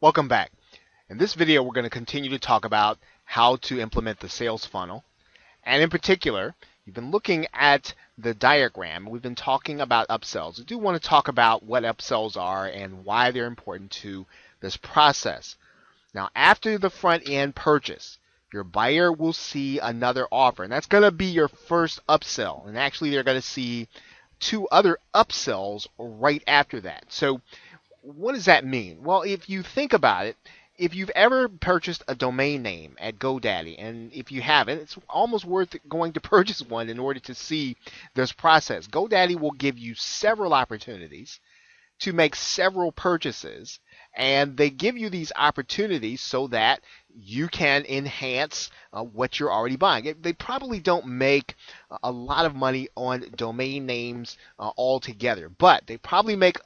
Welcome back. In this video, we're going to continue to talk about how to implement the sales funnel. And in particular, you've been looking at the diagram. We've been talking about upsells. I do want to talk about what upsells are and why they're important to this process. Now, after the front end purchase, your buyer will see another offer, and that's going to be your first upsell. And actually, they're going to see two other upsells right after that. So what does that mean? Well, if you think about it, if you've ever purchased a domain name at GoDaddy, and if you haven't, it's almost worth going to purchase one in order to see this process. GoDaddy will give you several opportunities to make several purchases, and they give you these opportunities so that you can enhance what you're already buying. They probably don't make a lot of money on domain names altogether, but they probably make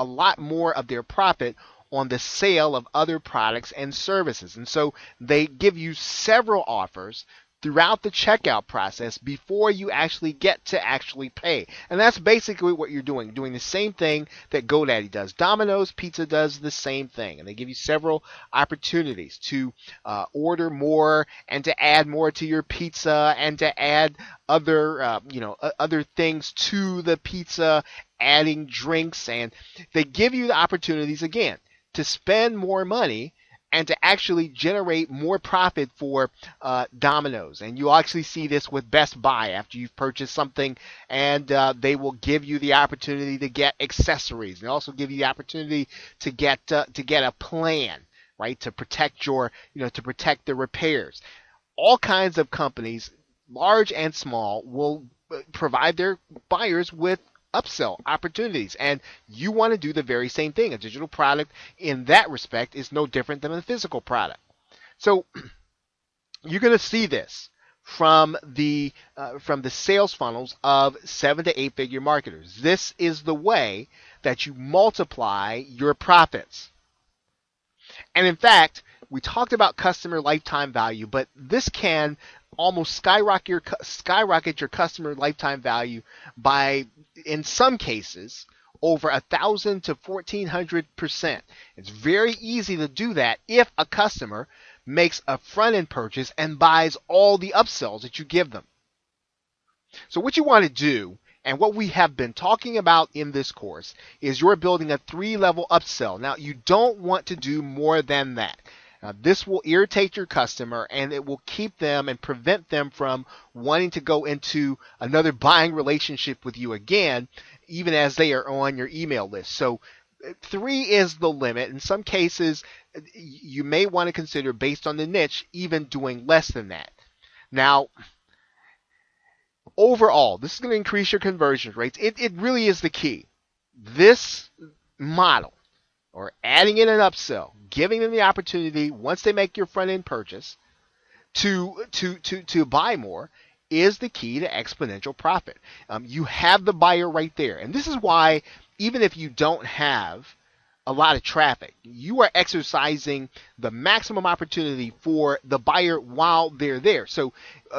a lot more of their profit on the sale of other products and services. And so they give you several offers throughout the checkout process before you actually get to actually pay. And that's basically what you're doing the same thing that GoDaddy does. Domino's Pizza does the same thing, and they give you several opportunities to order more and to add more to your pizza and to add other things to the pizza, adding drinks, and they give you the opportunities again to spend more money and to actually generate more profit for Domino's. And you'll actually see this with Best Buy after you've purchased something, and they will give you the opportunity to get accessories. They also give you the opportunity to get a plan, right, to protect to protect the repairs. All kinds of companies, large and small, will provide their buyers with upsell opportunities, and you want to do the very same thing. A digital product in that respect is no different than a physical product. So you're going to see this from the sales funnels of 7 to 8 figure marketers. This is the way that you multiply your profits. And in fact, we talked about customer lifetime value, but this can almost skyrocket your customer lifetime value by, in some cases, over 1,000 to 1,400%. It's very easy to do that if a customer makes a front-end purchase and buys all the upsells that you give them. So what you want to do, and what we have been talking about in this course, is you're building a 3-level upsell. Now, you don't want to do more than that. Now, this will irritate your customer, and it will keep them and prevent them from wanting to go into another buying relationship with you again, even as they are on your email list. So 3 is the limit. In some cases, you may want to consider, based on the niche, even doing less than that. Now, overall, this is going to increase your conversion rates. It really is the key. This model, or adding in an upsell, giving them the opportunity once they make your front end purchase to buy more, is the key to exponential profit. You have the buyer right there, and this is why even if you don't have a lot of traffic, you are exercising the maximum opportunity for the buyer while they're there. So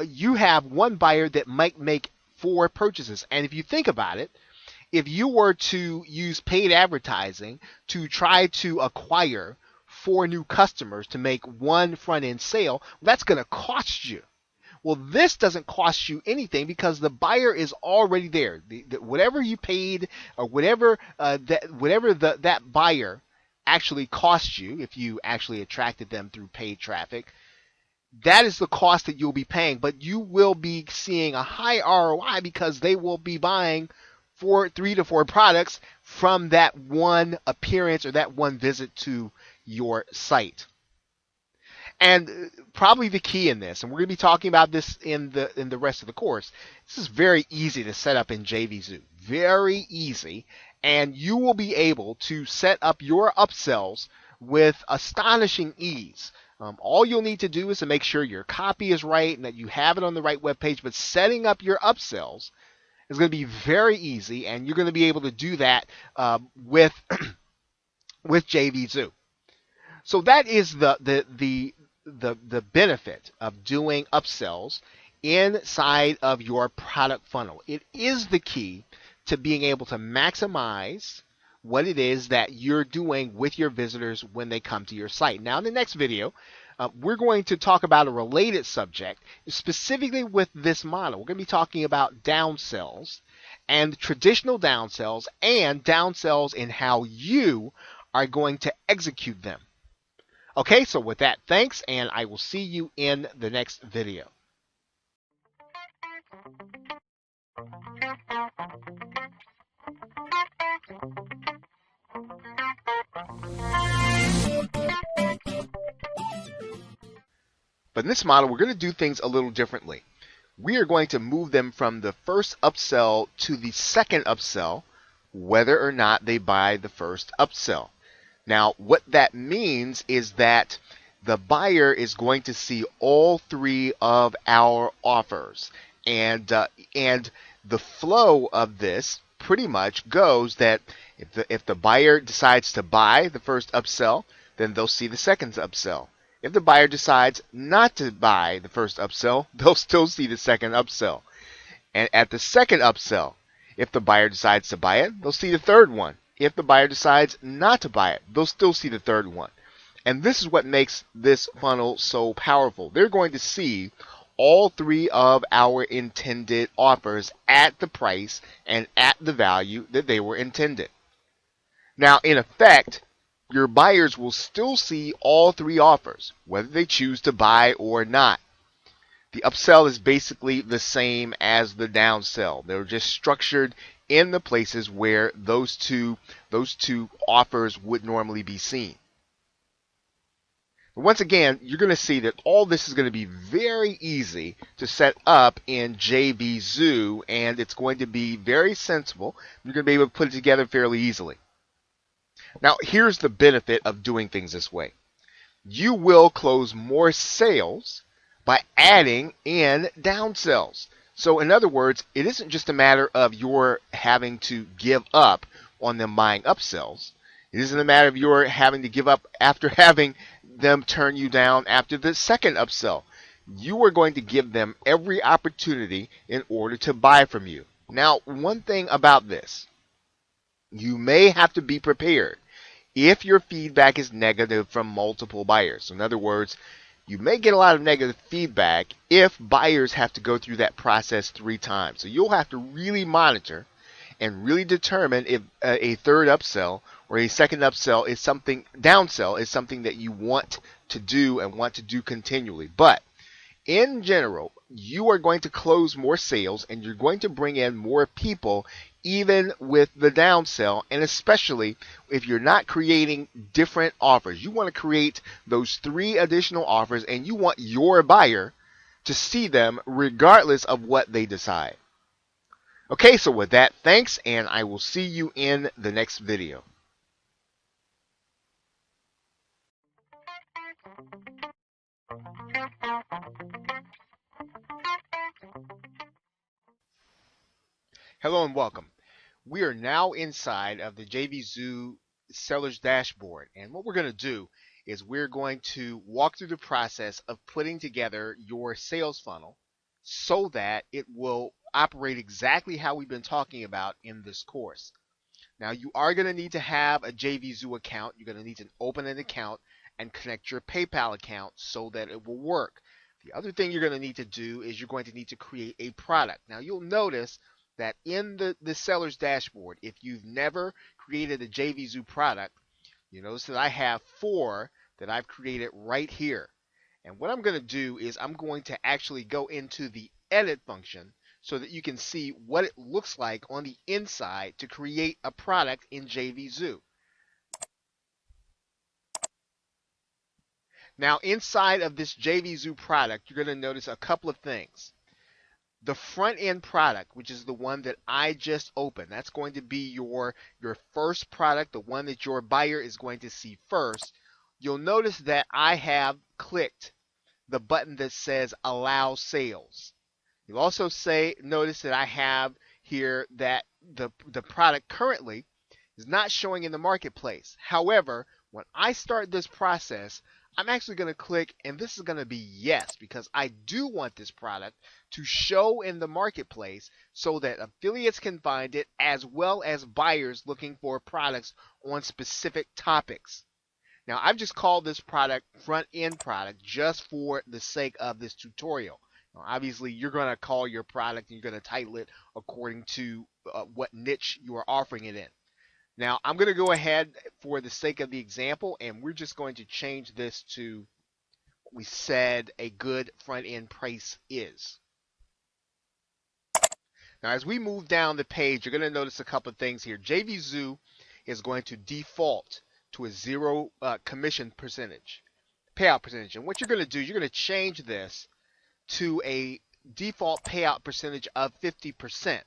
you have one buyer that might make 4 purchases, and if you think about it, if you were to use paid advertising to try to acquire 4 new customers to make 1 front-end sale, that's going to cost you. Well, this doesn't cost you anything because the buyer is already there. Whatever you paid, or whatever that buyer actually cost you, if you actually attracted them through paid traffic, that is the cost that you'll be paying. But you will be seeing a high ROI because they will be buying 3 to 4 products from that one appearance or that one visit to your site. And probably the key in this, and we're going to be talking about this in the rest of the course, this is very easy to set up in JVZoo. Very easy, and you will be able to set up your upsells with astonishing ease. All you'll need to do is to make sure your copy is right and that you have it on the right web page, but setting up your upsells is going to be very easy, and you're going to be able to do that with JVZoo. So that is the benefit of doing upsells inside of your product funnel. It is the key to being able to maximize what it is that you're doing with your visitors when they come to your site. Now, in the next video, we're going to talk about a related subject, specifically with this model. We're going to be talking about downsells and traditional downsells and downsells and how you are going to execute them. Okay, so with that, thanks, and I will see you in the next video. But in this model, we're going to do things a little differently. We are going to move them from the first upsell to the second upsell, whether or not they buy the first upsell. Now, what that means is that the buyer is going to see all three of our offers. And the flow of this pretty much goes that if the buyer decides to buy the first upsell, then they'll see the second upsell. If the buyer decides not to buy the first upsell, they'll still see the second upsell. And at the second upsell, if the buyer decides to buy it, they'll see the third one. If the buyer decides not to buy it, they'll still see the third one. And this is what makes this funnel so powerful. They're going to see all three of our intended offers at the price and at the value that they were intended. Now, in effect, your buyers will still see all three offers, whether they choose to buy or not. The upsell is basically the same as the downsell. They're just structured in the places where those two offers would normally be seen. But once again, you're going to see that all this is going to be very easy to set up in JVZoo, and it's going to be very sensible. You're going to be able to put it together fairly easily. Now, here's the benefit of doing things this way. You will close more sales by adding in downsells. So in other words, it isn't just a matter of your having to give up on them buying upsells. It isn't a matter of your having to give up after having them turn you down after the second upsell. You are going to give them every opportunity in order to buy from you. Now, one thing about this, you may have to be prepared if your feedback is negative from multiple buyers. So in other words, you may get a lot of negative feedback if buyers have to go through that process 3 times. So you'll have to really monitor and really determine if a third upsell or a second upsell is something, downsell is something that you want to do and want to do continually. But in general, you are going to close more sales and you're going to bring in more people even with the downsell, and especially if you're not creating different offers. You want to create those 3 additional offers and you want your buyer to see them regardless of what they decide. Okay, so with that, thanks, and I will see you in the next video. Hello and welcome. We are now inside of the JVZoo Seller's Dashboard, and what we're going to do is we're going to walk through the process of putting together your sales funnel so that it will operate exactly how we've been talking about in this course. Now, you are going to need to have a JVZoo account. You're going to need to open an account and connect your PayPal account so that it will work. The other thing you're going to need to do is you're going to need to create a product. Now, you'll notice that in the seller's dashboard, if you've never created a JVZoo product, you notice that I have 4 that I've created right here. And what I'm going to do is I'm going to actually go into the edit function so that you can see what it looks like on the inside to create a product in JVZoo. Now, inside of this JVZoo product, you're going to notice a couple of things. The front end product, which is the one that I just opened, that's going to be your first product, the one that your buyer is going to see first. You'll notice that I have clicked the button that says allow sales. You'll also notice that I have here that the product currently is not showing in the marketplace. However, when I start this process, I'm actually going to click, and this is going to be yes, because I do want this product to show in the marketplace so that affiliates can find it as well as buyers looking for products on specific topics. Now, I've just called this product front end product just for the sake of this tutorial. Now, obviously, you're going to call your product and you're going to title it according to what niche you are offering it in. Now, I'm going to go ahead for the sake of the example, and we're just going to change this to what we said a good front end price is. Now, as we move down the page, you're going to notice a couple of things here. JVZoo is going to default to a zero commission percentage, payout percentage. And what you're going to do, you're going to change this to a default payout percentage of 50%.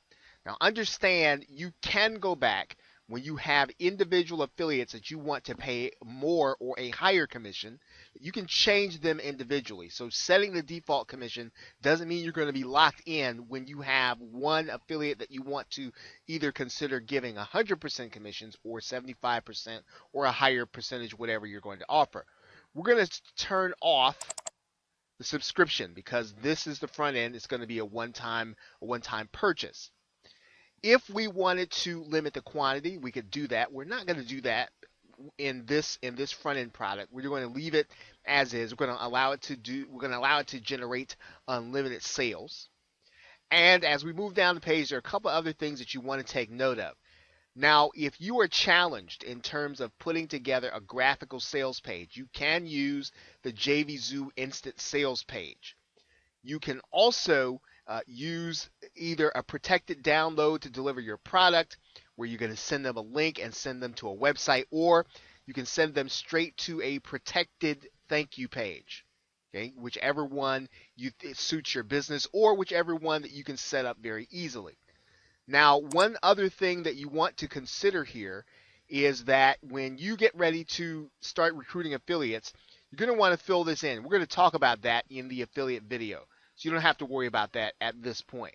Now, understand you can go back when you have individual affiliates that you want to pay more or a higher commission, you can change them individually. So setting the default commission doesn't mean you're going to be locked in when you have one affiliate that you want to either consider giving 100% commissions or 75% or a higher percentage, whatever you're going to offer. We're going to turn off the subscription because this is the front end. It's going to be a one-time purchase. If we wanted to limit the quantity, we could do that. We're not going to do that in this front end product. We're going to leave it as is. We're going to allow it to generate unlimited sales. And as we move down the page, there are a couple other things that you want to take note of. Now, if you are challenged in terms of putting together a graphical sales page, you can use the JVZoo Instant Sales page. You can also use either a protected download to deliver your product, where you're going to send them a link and send them to a website, or you can send them straight to a protected thank you page. Okay, whichever one it suits your business, or whichever one that you can set up very easily. Now, one other thing that you want to consider here is that when you get ready to start recruiting affiliates, you're going to want to fill this in. We're going to talk about that in the affiliate video, so you don't have to worry about that at this point.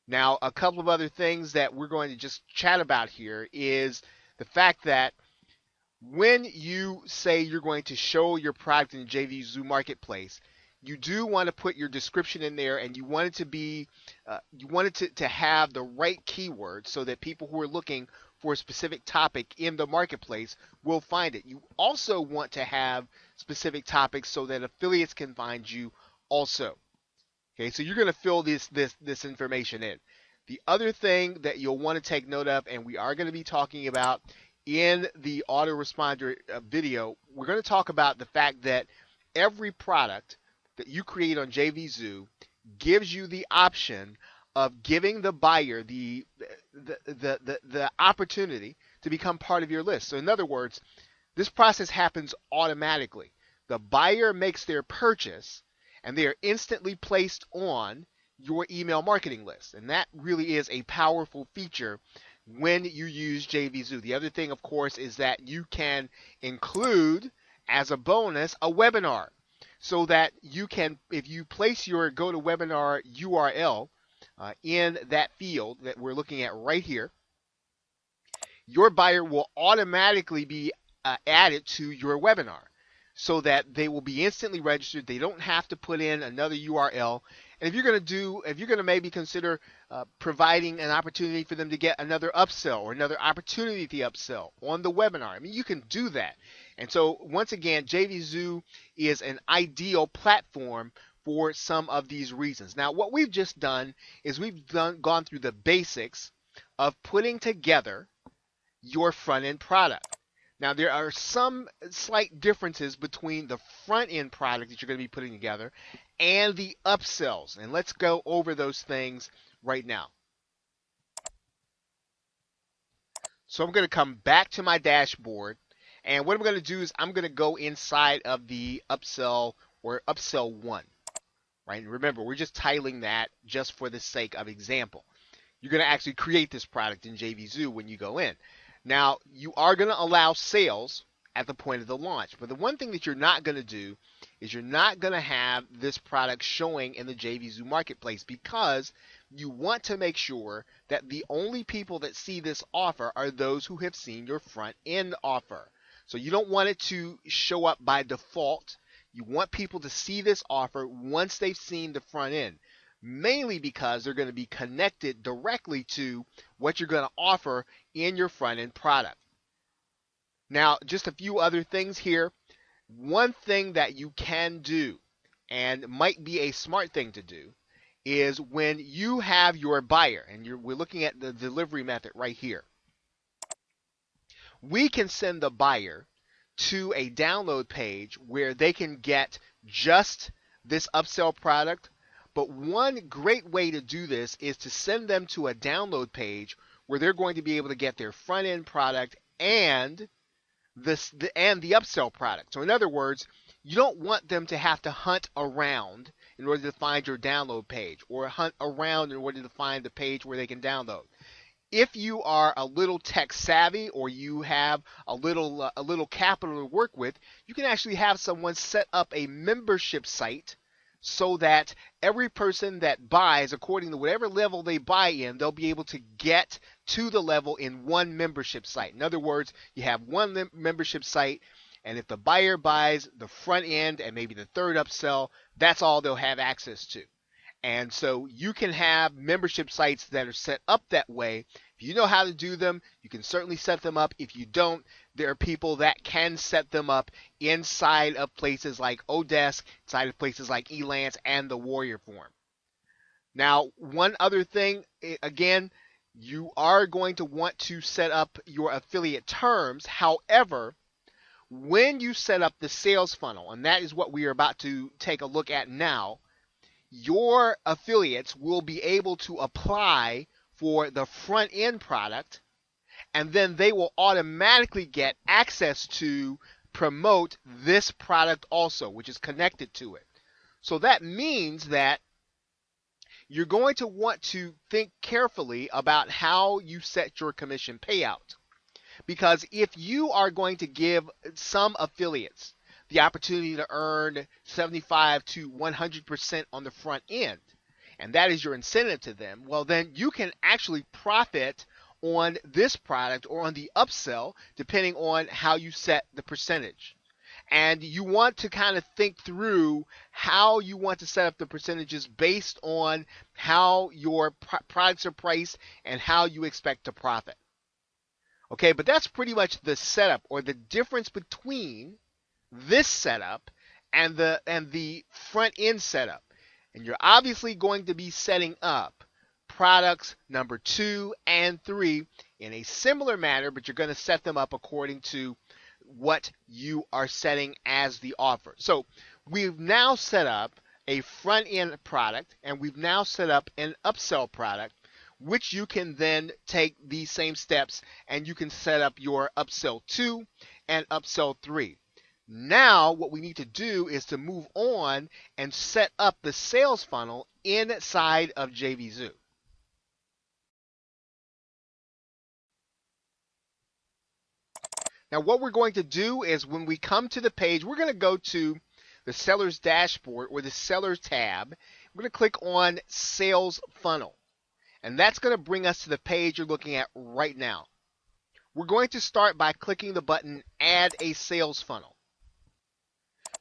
Now, a couple of other things that we're going to just chat about here is the fact that when you say you're going to show your product in the JVZoo Marketplace, you do want to put your description in there, and you want it to be, to have the right keywords so that people who are looking for a specific topic in the marketplace will find it. You also want to have specific topics so that affiliates can find you also. Okay, so you're going to fill this information in. The other thing that you'll want to take note of, and we are going to be talking about in the autoresponder video, we're going to talk about the fact that every product that you create on JVZoo gives you the option of giving the buyer the opportunity to become part of your list. So in other words, this process happens automatically. The buyer makes their purchase, and they are instantly placed on your email marketing list. And that really is a powerful feature when you use JVZoo. The other thing, of course, is that you can include as a bonus a webinar, so that you can, if you place your GoToWebinar URL in that field that we're looking at right here, your buyer will automatically be added to your webinar, so that they will be instantly registered. They don't have to put in another URL. And if you're going to maybe consider providing an opportunity for them to get another upsell or another opportunity to upsell on the webinar, I mean, you can do that. And so once again, JVZoo is an ideal platform for some of these reasons. Now, what we've just done is gone through the basics of putting together your front-end product. Now, there are some slight differences between the front-end product that you're going to be putting together and the upsells. And let's go over those things right now. So I'm going to come back to my dashboard. And what I'm going to do is I'm going to go inside of the upsell or upsell 1. Right? And remember, we're just titling that just for the sake of example. You're going to actually create this product in JVZoo when you go in. Now, you are going to allow sales at the point of the launch. But the one thing that you're not going to do is you're not going to have this product showing in the JVZoo Marketplace, because you want to make sure that the only people that see this offer are those who have seen your front end offer. So you don't want it to show up by default. You want people to see this offer once they've seen the front end. mainly because they're going to be connected directly to what you're going to offer in your front end product. Now, just a few other things here. One thing that you can do, and might be a smart thing to do, is when you have your buyer, and we're looking at the delivery method right here, we can send the buyer to a download page where they can get just this upsell product. But one great way to do this is to send them to a download page where they're going to be able to get their front end product and the upsell product. So in other words, you don't want them to have to hunt around in order to find your download page, or hunt around in order to find the page where they can download. If you are a little tech savvy, or you have a little capital to work with, you can actually have someone set up a membership site so that every person that buys, according to whatever level they buy in, they'll be able to get to the level in one membership site. In other words, you have one membership site, and if the buyer buys the front end and maybe the third upsell, that's all they'll have access to. And so you can have membership sites that are set up that way. If you know how to do them, you can certainly set them up. If you don't, there are people that can set them up inside of places like Odesk, inside of places like Elance and the Warrior Forum. Now, one other thing, again, you are going to want to set up your affiliate terms. However, when you set up the sales funnel, and that is what we are about to take a look at now, your affiliates will be able to apply for the front end product, and then they will automatically get access to promote this product also, which is connected to it. So that means that you're going to want to think carefully about how you set your commission payout. Because if you are going to give some affiliates the opportunity to earn 75 to 100% on the front end, and that is your incentive to them, well, then you can actually profit on this product or on the upsell, depending on how you set the percentage. And you want to kind of think through how you want to set up the percentages based on how your products are priced and how you expect to profit. Okay, but that's pretty much the setup, or the difference between this setup and the front end setup. And you're obviously going to be setting up products number 2 and 3 in a similar manner, but you're going to set them up according to what you are setting as the offer. So we've now set up a front end product, and we've now set up an upsell product, which you can then take these same steps and you can set up your upsell 2 and upsell 3. Now what we need to do is to move on and set up the sales funnel inside of JVZoo. Now what we're going to do is, when we come to the page, we're going to go to the seller's dashboard or the seller's tab. We're going to click on sales funnel. And that's going to bring us to the page you're looking at right now. We're going to start by clicking the button Add a Sales Funnel.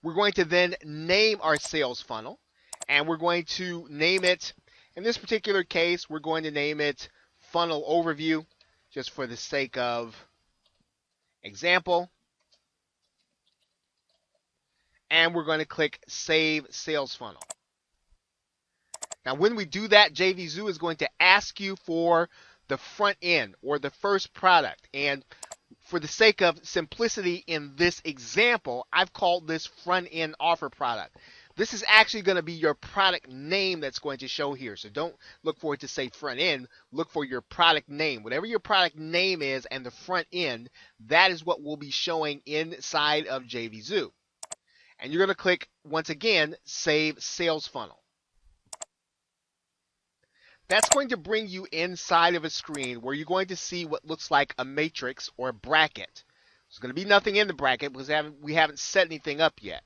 We're going to then name our sales funnel, and we're going to name it, in this particular case, we're going to name it Funnel Overview, just for the sake of example. And we're going to click Save Sales Funnel. Now, when we do that, JVZoo is going to ask you for the front end or the first product. And for the sake of simplicity in this example, I've called this front end offer product. This is actually going to be your product name that's going to show here. So don't look for it to say front end. Look for your product name. Whatever your product name is and the front end, that is what will be showing inside of JVZoo. And you're going to click, once again, Save Sales Funnel. That's going to bring you inside of a screen where you're going to see what looks like a matrix or a bracket. There's going to be nothing in the bracket because we haven't set anything up yet.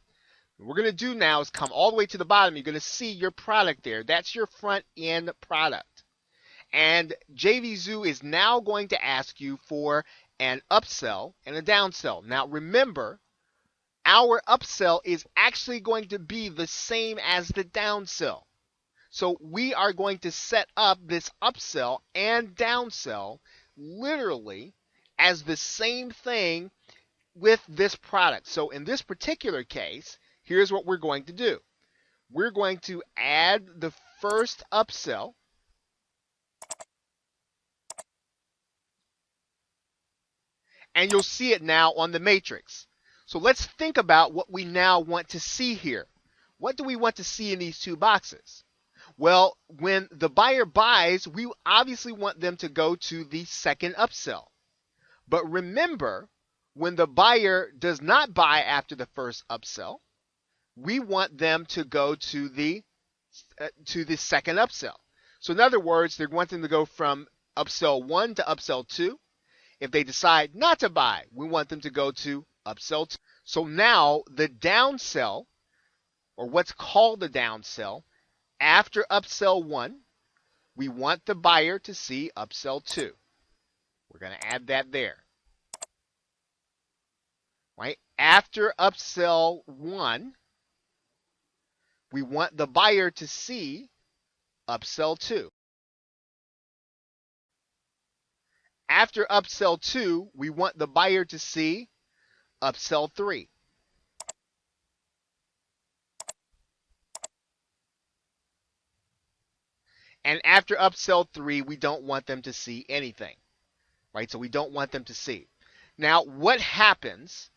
What we're going to do now is come all the way to the bottom. You're going to see your product there. That's your front end product. And JVZoo is now going to ask you for an upsell and a downsell. Now remember, our upsell is actually going to be the same as the downsell. So we are going to set up this upsell and downsell literally as the same thing with this product. So in this particular case, here's what we're going to do. We're going to add the first upsell, and you'll see it now on the matrix. So let's think about what we now want to see here. What do we want to see in these two boxes? Well, when the buyer buys, we obviously want them to go to the second upsell. But remember, when the buyer does not buy after the first upsell, we want them to go to the second upsell. So in other words, they're wanting to go from upsell 1 to upsell 2. If they decide not to buy, we want them to go to upsell 2. So now the downsell, or what's called the downsell, after upsell 1, we want the buyer to see upsell 2. We're going to add that there. Right? After upsell 1, we want the buyer to see upsell 2. After upsell 2, we want the buyer to see upsell 3. And after upsell 3, we don't want them to see anything. Right? So we don't want them to see. Now, what happens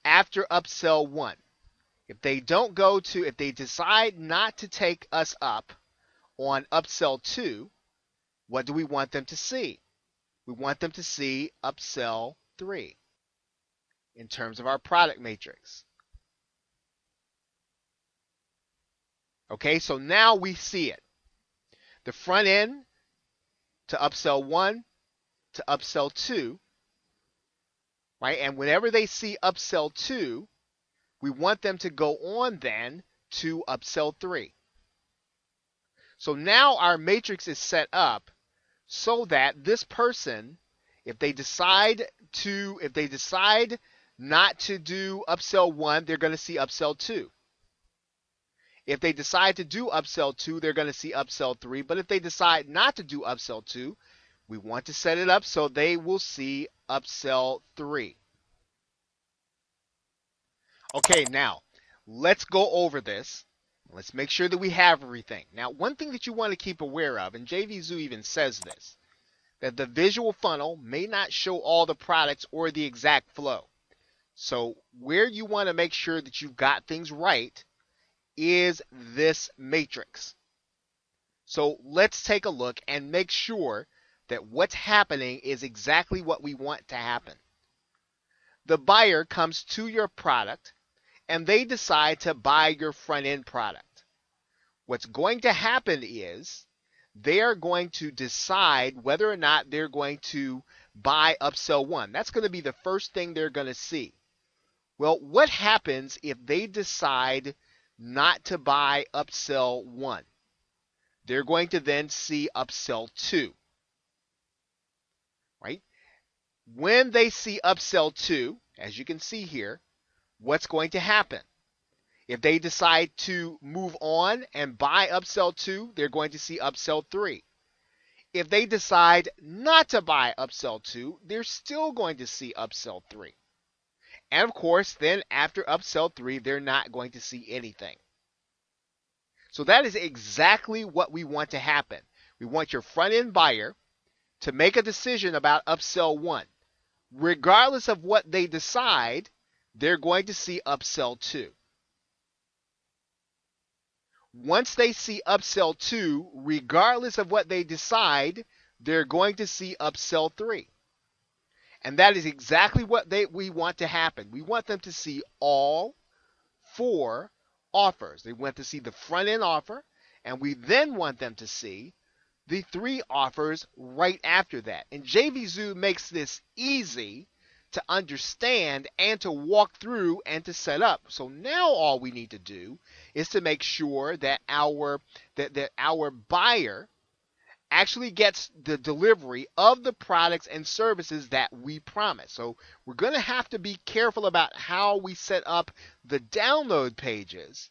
after upsell 1? If they decide not to take us up on upsell 2, what do we want them to see? We want them to see upsell 3 in terms of our product matrix. Okay, so now we see it. The front end to upsell 1 to upsell 2, right? And whenever they see upsell 2, we want them to go on then to upsell 3. So now our matrix is set up so that this person, if they decide not to do upsell 1, they're going to see upsell 2. If they decide to do upsell 2, they're going to see upsell 3. But if they decide not to do upsell 2, we want to set it up so they will see upsell 3. Okay, now let's go over this. Let's make sure that we have everything. Now, one thing that you want to keep aware of, and JVZoo even says this, that the visual funnel may not show all the products or the exact flow. So where you want to make sure that you've got things right is this matrix. So let's take a look and make sure that what's happening is exactly what we want to happen. The buyer comes to your product and they decide to buy your front end product. What's going to happen is they are going to decide whether or not they're going to buy upsell 1. That's going to be the first thing they're going to see. Well, what happens if they decide not to buy upsell 1? They're going to then see upsell 2. Right? When they see upsell 2, as you can see here, what's going to happen? If they decide to move on and buy upsell 2, they're going to see upsell 3. If they decide not to buy upsell 2, they're still going to see upsell 3. And of course, then after upsell 3, they're not going to see anything. So that is exactly what we want to happen. We want your front-end buyer to make a decision about upsell 1. Regardless of what they decide, they're going to see upsell 2. Once they see upsell 2, regardless of what they decide, they're going to see upsell 3. And that is exactly what we want to happen. We want them to see all 4 offers. They want to see the front end offer, and we then want them to see the 3 offers right after that. And JVZoo makes this easy to understand and to walk through and to set up. So now all we need to do is to make sure that our buyer actually gets the delivery of the products and services that we promise. So we're going to have to be careful about how we set up the download pages,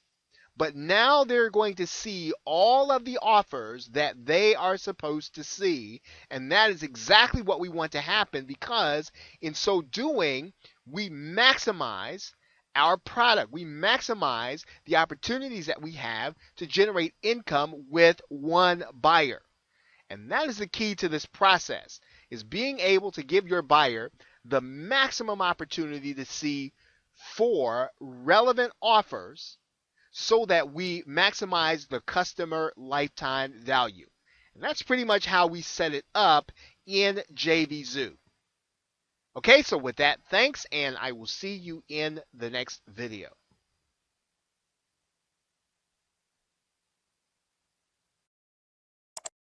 But now they're going to see all of the offers that they are supposed to see, and that is exactly what we want to happen, because in so doing, we maximize our product. We maximize the opportunities that we have to generate income with one buyer. And that is the key to this process, is being able to give your buyer the maximum opportunity to see 4 relevant offers so that we maximize the customer lifetime value. And that's pretty much how we set it up in JVZoo. Okay, so with that, thanks, and I will see you in the next video.